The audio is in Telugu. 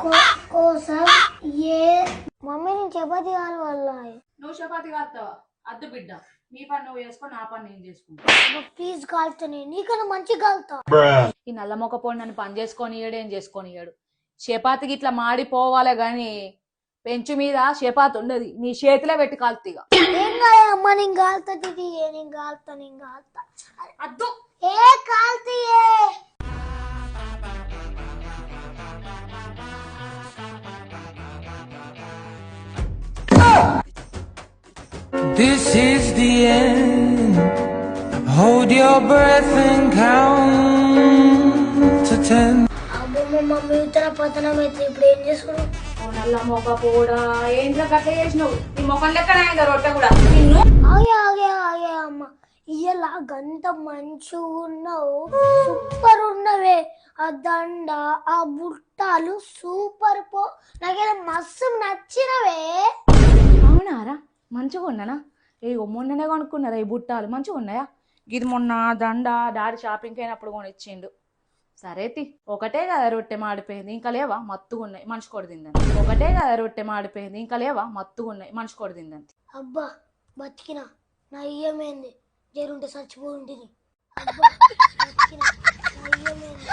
కోసం ఏ మమ్మీ నేను చపాతి కావాలి వాళ్ళ నువ్వు చపాతి కాస్తావా? అద్దు బిడ్డ, నీ పని నువ్వు చేసుకో, నా పని నేను చేసుకుంటా. ప్లీజ్ కాలుతానే నీకన్నా మంచిగా కాలుతా. ఈ నల్ల మొక్క పోయి నన్ను పని చేసుకొని ఇయ్యాడు, ఏం చేసుకొని ఇయ్యాడు. చపాతికి ఇట్లా మాడిపోవాలే గాని పెంచు మీద చపాతి ఉండదు, నీ చేతిలో పెట్టి కాలుతీగా. ఏం కాదు అమ్మ, నేను కాలుతా తిది, నేను కాలుతా. అద్దు ఏ కాలుతీయే. This is the end. Hold your breath and count to 10. అబ్బో మా మమ్మీ ఉత్తర పతనం అయితే ఇప్పుడు ఏం చేసుకున్నావు? నల్ల మొక్క పోడా ఏంట్రా గట్ల చేసినావు? నీ మొఖం లెక్కన అయిందా రొట్టె కూడా నిన్ను? ఆగే అమ్మ, ఇయ్యాల గంత మంచిగా ఉన్నావు, సూపర్ ఉన్నవే. ఆ దండ, ఆ బుట్టాలు సూపర్ పో, నాకేదో మస్తు నచ్చినవే. అవునారా? మంచిగా ఉన్నానా? ఏ మొన్ననే కొనుక్కున్నారా ఈ బుట్టాలు? మంచిగా ఉన్నాయా? ఇది మొన్న దండ డాడీ షాపింగ్కి అయినప్పుడు కొనిచ్చిండు. సరే తి, ఒకటే కదా రొట్టె మాడిపోయింది, ఇంకా లేవా మత్తుగా ఉన్నాయి మనిషి కొడుతుందని. ఒకటే కదా రొట్టె మాడిపోయింది, ఇంకా లేవా మత్తుగా ఉన్నాయి మనిషి కొడుతుందని. అబ్బా బతికినా, నా ఇయ్యమేంది జరుంటే చచ్చిపోయింటిని. అబ్బా బతికినా, నా ఇయ్యమేంది.